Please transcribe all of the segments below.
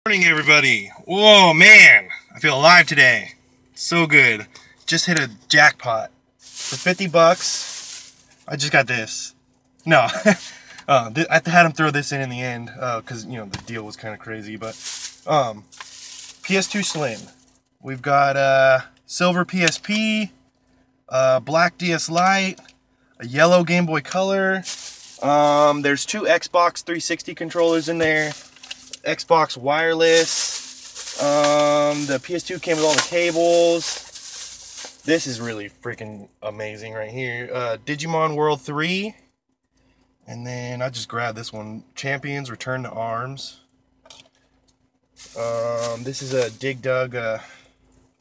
Morning, everybody. Whoa, man, I feel alive today. So good. Just hit a jackpot for 50 bucks. I just got this. No, I had him throw this in the end because the deal was kind of crazy. But PS2 Slim. We've got silver PSP, black DS Lite, a yellow Game Boy Color. There's two Xbox 360 controllers in there. Xbox wireless. The PS2 came with all the cables. This is really freaking amazing right here. Digimon World 3. And then I just grabbed this one. Champions Return to Arms. This is a Dig Dug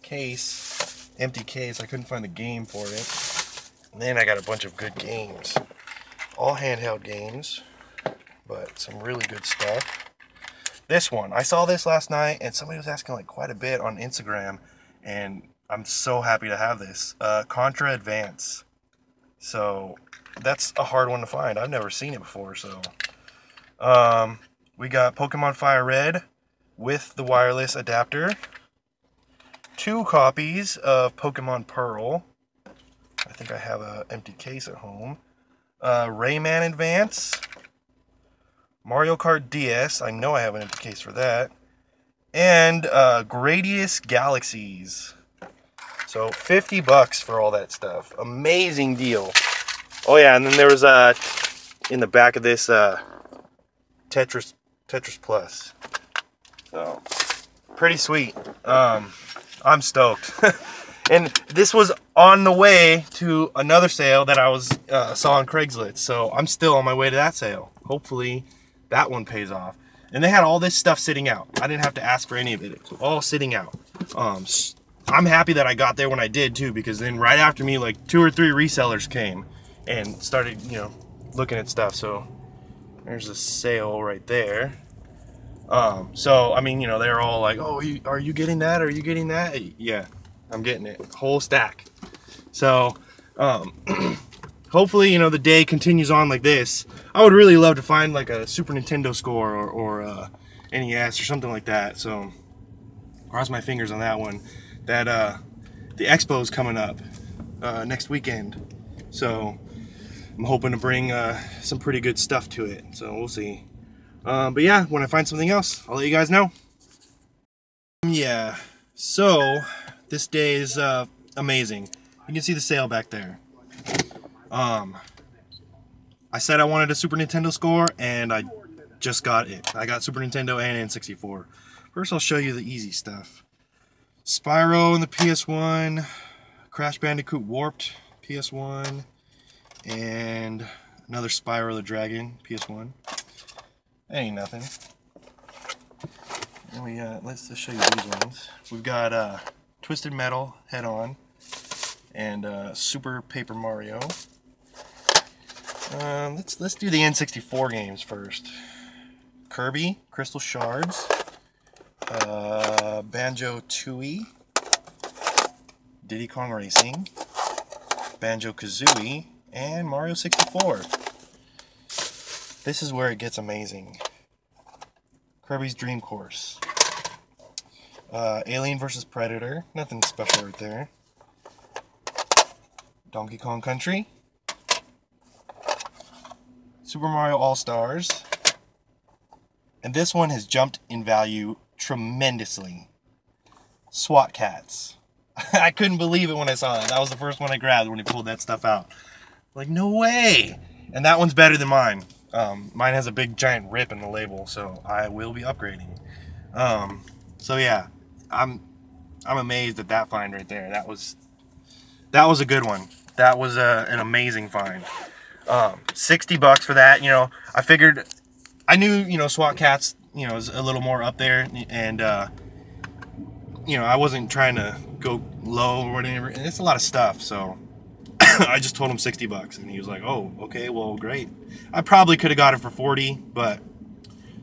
case. Empty case. I couldn't find the game for it. And then I got a bunch of good games. All handheld games. But some really good stuff. This one, I saw this last night and somebody was asking like quite a bit on Instagram, and I'm so happy to have this. Contra Advance. So that's a hard one to find. I've never seen it before. So we got Pokemon Fire Red with the wireless adapter. 2 copies of Pokemon Pearl. I think I have an empty case at home. Rayman Advance. Mario Kart DS, I know I have an empty case for that. And Gradius Galaxies. So 50 bucks for all that stuff. Amazing deal. Oh yeah, and then there was in the back of this Tetris Plus. So pretty sweet. I'm stoked. And this was on the way to another sale that I was saw on Craigslist. So I'm still on my way to that sale. Hopefully that one pays off. And they had all this stuff sitting out. I didn't have to ask for any of it. It was all sitting out. I'm happy that I got there when I did too, because then right after me, like 2 or 3 resellers came and started, looking at stuff. So there's a sale right there. So I mean, they're all like, "Oh, are you getting that? Are you getting that?" Yeah, I'm getting it. Whole stack. So hopefully, the day continues on like this. I would really love to find like a Super Nintendo score or NES or something like that. So cross my fingers on that one. That the expo's coming up next weekend. So I'm hoping to bring some pretty good stuff to it. So we'll see. But yeah, when I find something else, I'll let you guys know. Yeah, so this day is amazing. You can see the sale back there. I said I wanted a Super Nintendo score, and I just got it. I got Super Nintendo and N64. First, I'll show you the easy stuff. Spyro in the PS1, Crash Bandicoot Warped PS1, and another Spyro the Dragon PS1. That ain't nothing. And let's just show you these ones. We've got Twisted Metal Head-On and Super Paper Mario. Let's do the N64 games first. Kirby, Crystal Shards, Banjo-Tooie, Diddy Kong Racing, Banjo-Kazooie, and Mario 64. This is where it gets amazing. Kirby's Dream Course. Alien vs. Predator. Nothing special right there. Donkey Kong Country. Super Mario All-Stars. And this one has jumped in value tremendously. SWAT Cats. I couldn't believe it when I saw that. That was the first one I grabbed when he pulled that stuff out. Like, no way! And that one's better than mine. Mine has a big giant rip in the label, so I will be upgrading. So yeah, I'm amazed at that find right there. That was a good one. That was an amazing find. 60 bucks for that. I figured, I knew SWAT Cats is a little more up there, and I wasn't trying to go low or whatever. And it's a lot of stuff, so I just told him 60 bucks, and he was like, "Oh, okay, well, great." I probably could have got it for 40, but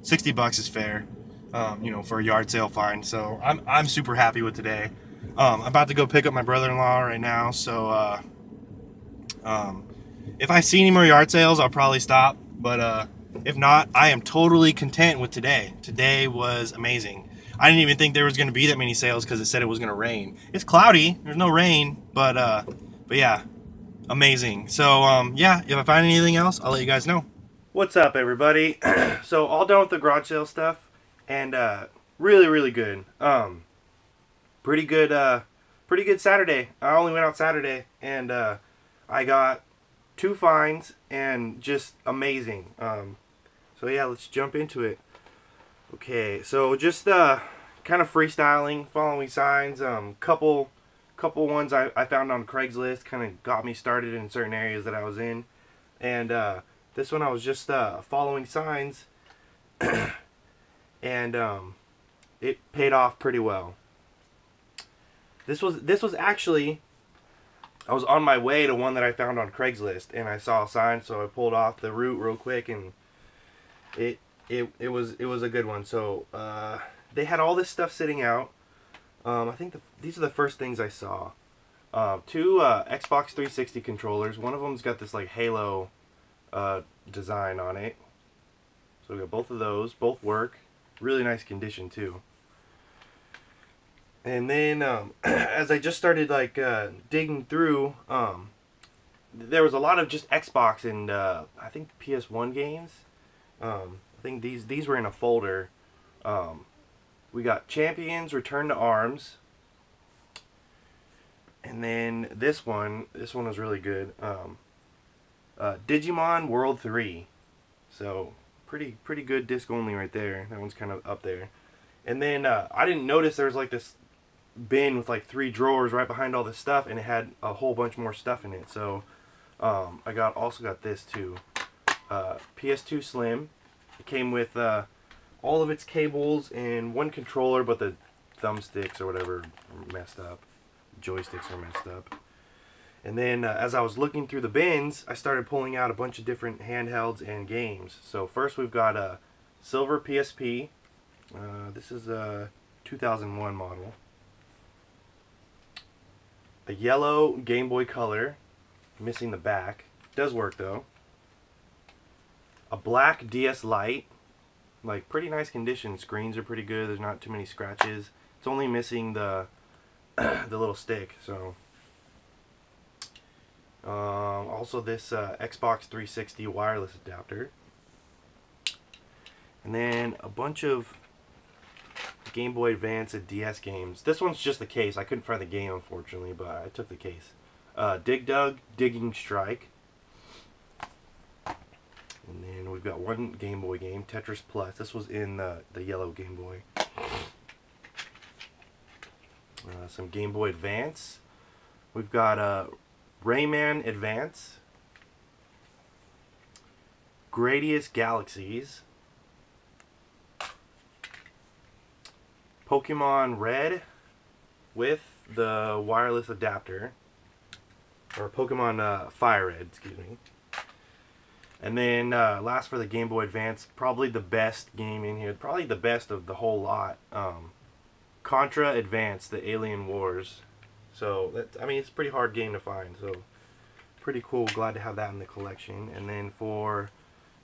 60 bucks is fair, for a yard sale find. So I'm super happy with today. I'm about to go pick up my brother-in-law right now, so if I see any more yard sales, I'll probably stop. But If not, I am totally content with today. Today was amazing. I didn't even think there was going to be that many sales because it said it was going to rain. It's cloudy. There's no rain, but yeah, amazing. So yeah, if I find anything else, I'll let you guys know. What's up, everybody? So all done with the garage sale stuff, and really good. Pretty good Saturday. I only went out Saturday, and I got 2 finds and just amazing. So yeah, let's jump into it. Okay, so just kind of freestyling, following signs. Couple ones I found on Craigslist kind of got me started in certain areas that I was in, and this one I was just following signs, and it paid off pretty well. This was actually, I was on my way to one that I found on Craigslist, and I saw a sign, so I pulled off the route real quick, and it was a good one. So they had all this stuff sitting out. I think these are the first things I saw. 2 Xbox 360 controllers. One of them's got this like Halo design on it. So we got both of those. Both work. Really nice condition too. And then as I just started like digging through, there was a lot of just Xbox and I think PS1 games. I think these were in a folder. We got Champions Return to Arms, and then this one was really good. Digimon World 3. So pretty good disc only right there. That one's kind of up there. And then I didn't notice there was like this bin with like 3 drawers right behind all this stuff, and it had a whole bunch more stuff in it. So I also got this too. PS2 Slim. It came with all of its cables and 1 controller, but the thumbsticks or whatever are messed up. Joysticks are messed up. And then as I was looking through the bins, I started pulling out a bunch of different handhelds and games. So first we've got a silver PSP. This is a 2001 model. A yellow Game Boy Color, missing the back. Does work though. A black DS Lite, like pretty nice condition. Screens are pretty good. There's not too many scratches. It's only missing the the little stick. So also this Xbox 360 wireless adapter, and then a bunch of Game Boy Advance and DS games. This one's just the case. I couldn't find the game, unfortunately, but I took the case. Dig Dug, Digging Strike. And then we've got 1 Game Boy game, Tetris Plus. This was in the yellow Game Boy. Some Game Boy Advance. We've got Rayman Advance. Gradius Galaxies. Pokemon Red with the wireless adapter, or Pokemon Fire Red, excuse me. And then last for the Game Boy Advance, probably the best game in here, probably the best of the whole lot, Contra Advance, the Alien Wars. So I mean, it's a pretty hard game to find, so pretty cool. Glad to have that in the collection. And then for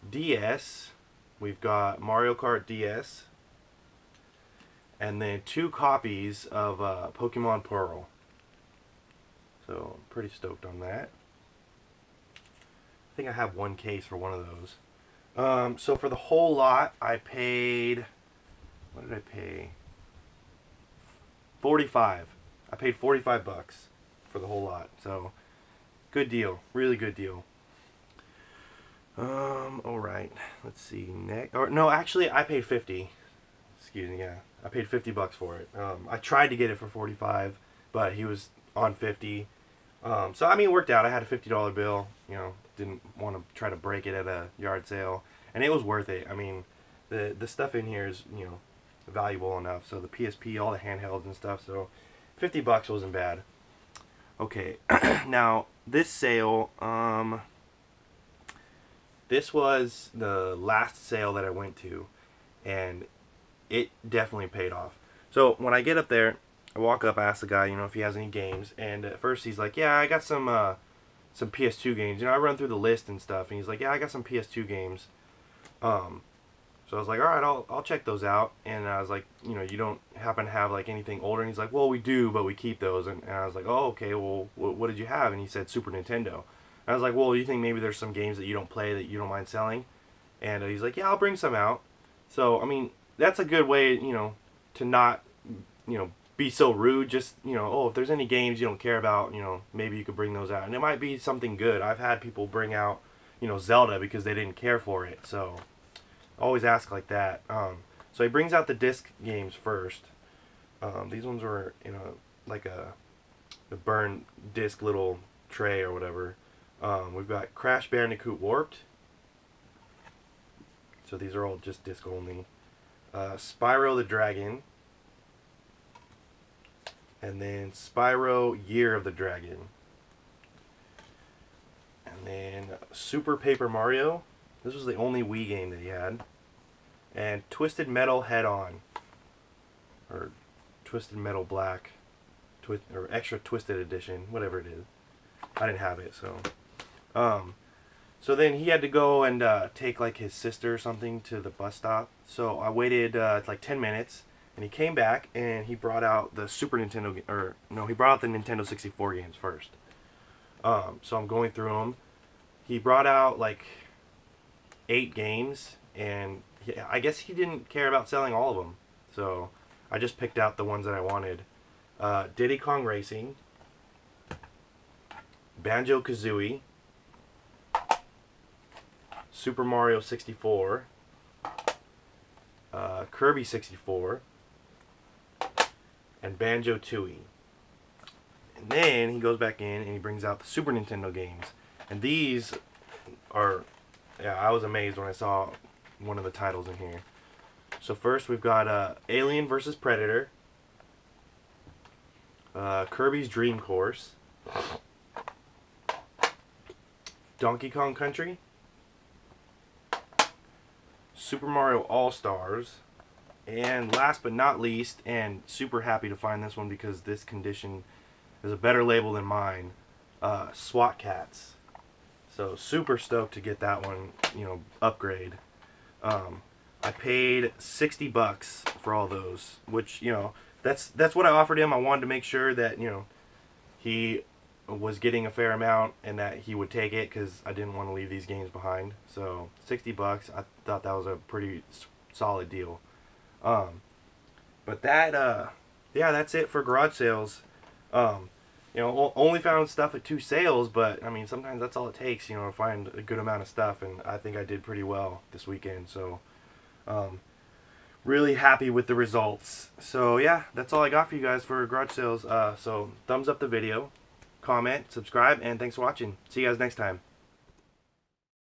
DS, we've got Mario Kart DS. And then 2 copies of Pokemon Pearl. So I'm pretty stoked on that. I think I have 1 case for one of those. So for the whole lot, I paid, what did I pay? 45. I paid 45 bucks for the whole lot. So good deal, really good deal. All right, let's see. Next, or no, actually, I paid 50. Excuse me, yeah. I paid 50 bucks for it. I tried to get it for 45, but he was on 50. So I mean, it worked out. I had a $50 bill. You know, didn't want to try to break it at a yard sale, and it was worth it. I mean, the stuff in here is, you know, valuable enough. So the PSP, all the handhelds and stuff. So 50 bucks wasn't bad. Okay, now this sale. This was the last sale that I went to, and it definitely paid off. So when I get up there, I walk up, I ask the guy, you know, if he has any games, and at first he's like, yeah, I got some PS2 games. You know, I run through the list and stuff, and he's like, yeah, I got some PS2 games. So I was like, all right, I'll check those out. And I was like, you know, you don't happen to have like anything older? And he's like, well, we do, but we keep those. And I was like, oh, okay. Well, what did you have? And he said Super Nintendo. And I was like, well, you think maybe there's some games that you don't play that you don't mind selling? And he's like, yeah, I'll bring some out. So I mean, that's a good way, you know, to not, you know, be so rude. Just, you know, oh, if there's any games you don't care about, you know, maybe you could bring those out. And it might be something good. I've had people bring out, you know, Zelda because they didn't care for it. So always ask like that. So he brings out the disc games first. These ones were in a like a burn disc little tray or whatever. We've got Crash Bandicoot Warped. So these are all just disc only. Spyro the Dragon. And then Spyro Year of the Dragon. And then Super Paper Mario. This was the only Wii game that he had. And Twisted Metal Head On. Or Twisted Metal Black. Or Extra Twisted Edition. Whatever it is. I didn't have it, so. So then he had to go and take like his sister or something to the bus stop. So I waited like 10 minutes. And he came back and he brought out the Super Nintendo, or no, he brought out the Nintendo 64 games first. So I'm going through them. He brought out like 8 games, and I guess he didn't care about selling all of them. So I just picked out the ones that I wanted. Diddy Kong Racing, Banjo Kazooie, Super Mario 64, Kirby 64, and Banjo Tooie. And then he goes back in and he brings out the Super Nintendo games. And these are, yeah, I was amazed when I saw one of the titles in here. So first we've got Alien vs. Predator, Kirby's Dream Course, Donkey Kong Country, Super Mario All-Stars, and last but not least, and super happy to find this one because this condition is a better label than mine, SWAT Cats. So super stoked to get that one, you know, upgrade. I paid $60 for all those, which, you know, that's what I offered him. I wanted to make sure that, you know, he was getting a fair amount and that he would take it because I didn't want to leave these games behind. So $60, I thought that was a pretty solid deal. But that, yeah, that's it for garage sales. You know, only found stuff at 2 sales, but I mean, sometimes that's all it takes, you know, to find a good amount of stuff, and I think I did pretty well this weekend. So, really happy with the results. So yeah, that's all I got for you guys for garage sales. So thumbs up the video, comment, subscribe, and thanks for watching. See you guys next time.